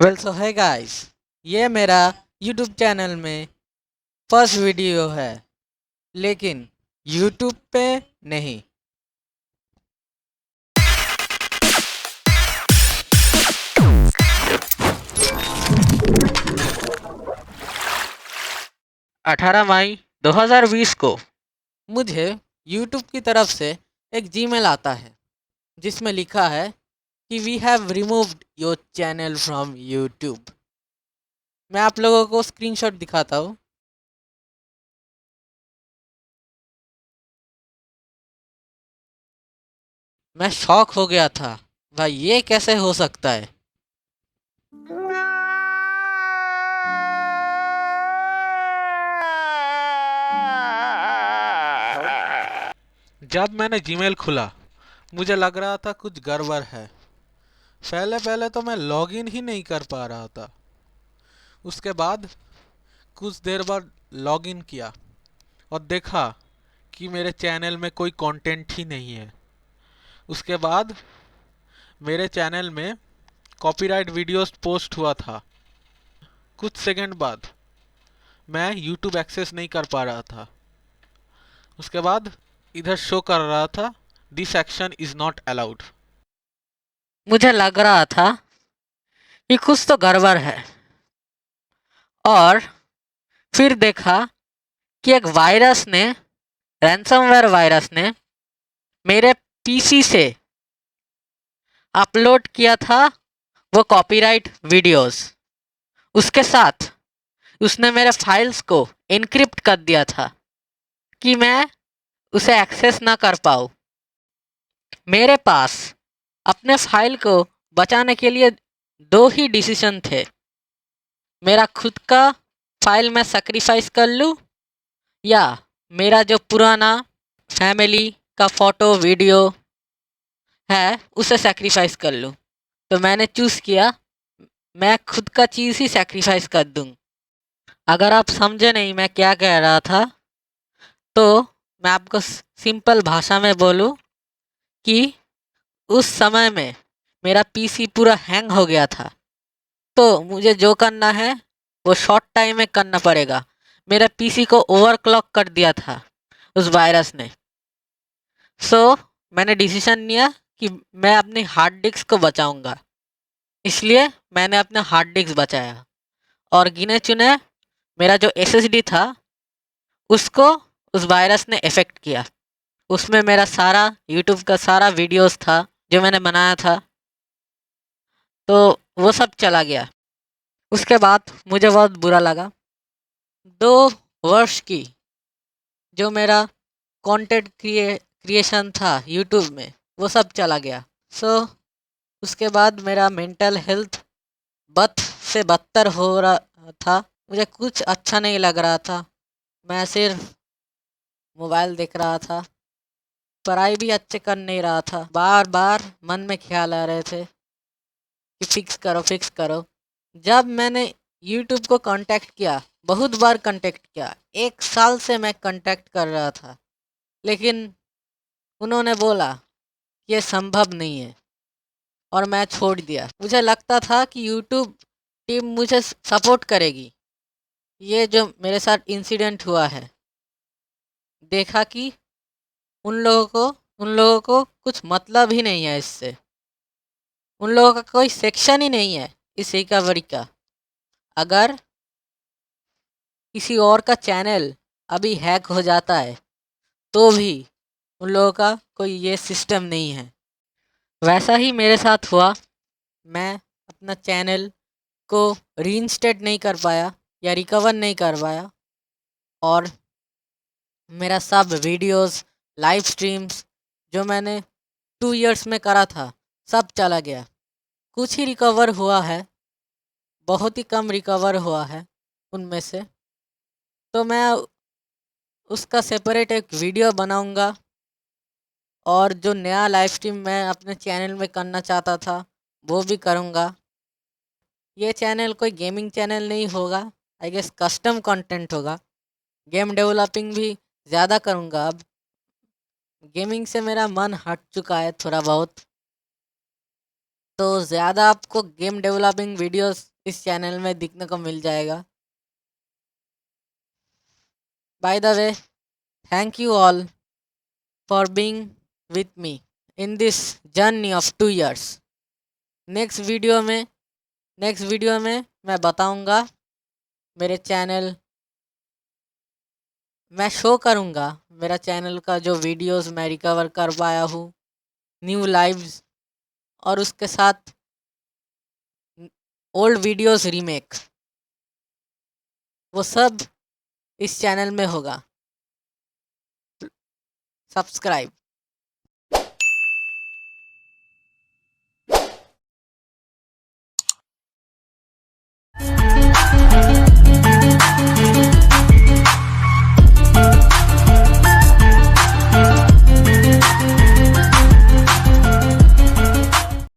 Well so है guys, ये मेरा यूट्यूब चैनल में फर्स्ट वीडियो है, लेकिन यूट्यूब पे नहीं। 18 मई 2020 को मुझे यूट्यूब की तरफ से एक जीमेल आता है जिसमें लिखा है कि we have removed your channel from YouTube. मैं आप लोगों को स्क्रीनशॉट दिखाता हूँ। मैं शॉक हो गया था, भाई ये कैसे हो सकता है। जब मैंने जीमेल खुला, मुझे लग रहा था कुछ गड़बड़ है। पहले पहले तो मैं लॉगिन ही नहीं कर पा रहा था। उसके बाद कुछ देर बाद लॉगिन किया और देखा कि मेरे चैनल में कोई कंटेंट ही नहीं है। उसके बाद मेरे चैनल में कॉपीराइट वीडियोस पोस्ट हुआ था। कुछ सेकंड बाद मैं यूट्यूब एक्सेस नहीं कर पा रहा था। उसके बाद इधर शो कर रहा था this action is not allowed. मुझे लग रहा था कि कुछ तो गड़बड़ है, और फिर देखा कि एक वायरस ने, रैंसमवेयर वायरस ने मेरे पीसी से अपलोड किया था वो कॉपीराइट वीडियोस। उसके साथ उसने मेरे फाइल्स को इनक्रिप्ट कर दिया था कि मैं उसे एक्सेस ना कर पाऊँ। मेरे पास अपने फाइल को बचाने के लिए दो ही डिसीजन थे। मेरा खुद का फाइल मैं सेक्रीफाइस कर लूँ, या मेरा जो पुराना फैमिली का फ़ोटो वीडियो है उसे सेक्रीफाइस कर लूँ। तो मैंने चूज़ किया मैं खुद का चीज़ ही सेक्रीफाइस कर दूँ। अगर आप समझे नहीं मैं क्या कह रहा था, तो मैं आपको सिंपल भाषा में बोलूँ कि उस समय में मेरा पीसी पूरा हैंग हो गया था। तो मुझे जो करना है वो शॉर्ट टाइम में करना पड़ेगा। मेरा पीसी को ओवरक्लॉक कर दिया था उस वायरस ने। सो मैंने डिसीजन लिया कि मैं अपनी हार्ड डिस्क को बचाऊंगा। इसलिए मैंने अपना हार्ड डिस्क बचाया, और गिने चुने मेरा जो एसएसडी था उसको उस वायरस ने इफ़ेक्ट किया। उसमें मेरा सारा यूट्यूब का सारा वीडियोस था जो मैंने बनाया था, तो वो सब चला गया। उसके बाद मुझे बहुत बुरा लगा। 2 वर्ष की जो मेरा कंटेंट क्रिएशन था यूट्यूब में, वो सब चला गया। सो उसके बाद मेरा मेंटल हेल्थ बद से बदतर हो रहा था। मुझे कुछ अच्छा नहीं लग रहा था। मैं सिर्फ मोबाइल देख रहा था, पढ़ाई भी अच्छे कर नहीं रहा था। बार बार मन में ख्याल आ रहे थे कि फिक्स करो फिक्स करो। जब मैंने यूट्यूब को कांटेक्ट किया, बहुत बार कांटेक्ट किया, 1 साल से मैं कांटेक्ट कर रहा था, लेकिन उन्होंने बोला कि ये संभव नहीं है, और मैं छोड़ दिया। मुझे लगता था कि यूट्यूब टीम मुझे सपोर्ट करेगी। ये जो मेरे साथ इंसिडेंट हुआ है, देखा कि उन लोगों को उन लोगों को कुछ मतलब ही नहीं है इससे। उन लोगों का कोई सेक्शन ही नहीं है इस रिकवरी का। अगर किसी और का चैनल अभी हैक हो जाता है तो भी उन लोगों का कोई ये सिस्टम नहीं है। वैसा ही मेरे साथ हुआ। मैं अपना चैनल को रीइंस्टेट नहीं कर पाया या रिकवर नहीं कर पाया, और मेरा सब वीडियोस, लाइव स्ट्रीम्स जो मैंने 2 इयर्स में करा था, सब चला गया। कुछ ही रिकवर हुआ है, बहुत ही कम रिकवर हुआ है उनमें से। तो मैं उसका सेपरेट एक वीडियो बनाऊंगा, और जो नया लाइव स्ट्रीम मैं अपने चैनल में करना चाहता था वो भी करूंगा। ये चैनल कोई गेमिंग चैनल नहीं होगा, आई गेस कस्टम कंटेंट होगा। गेम डेवलपिंग भी ज़्यादा करूंगा अब। गेमिंग से मेरा मन हट चुका है थोड़ा बहुत। तो ज़्यादा आपको गेम डेवलपिंग वीडियोस इस चैनल में दिखने को मिल जाएगा। By the way, thank you all for being with me in this journey of 2 years। Next video में मैं बताऊंगा मेरे चैनल, मैं शो करूंगा मेरा चैनल का जो वीडियोस मैं रिकवर कर पाया हूँ, न्यू लाइव्स, और उसके साथ ओल्ड वीडियोस रीमेक, वो सब इस चैनल में होगा। सब्सक्राइब।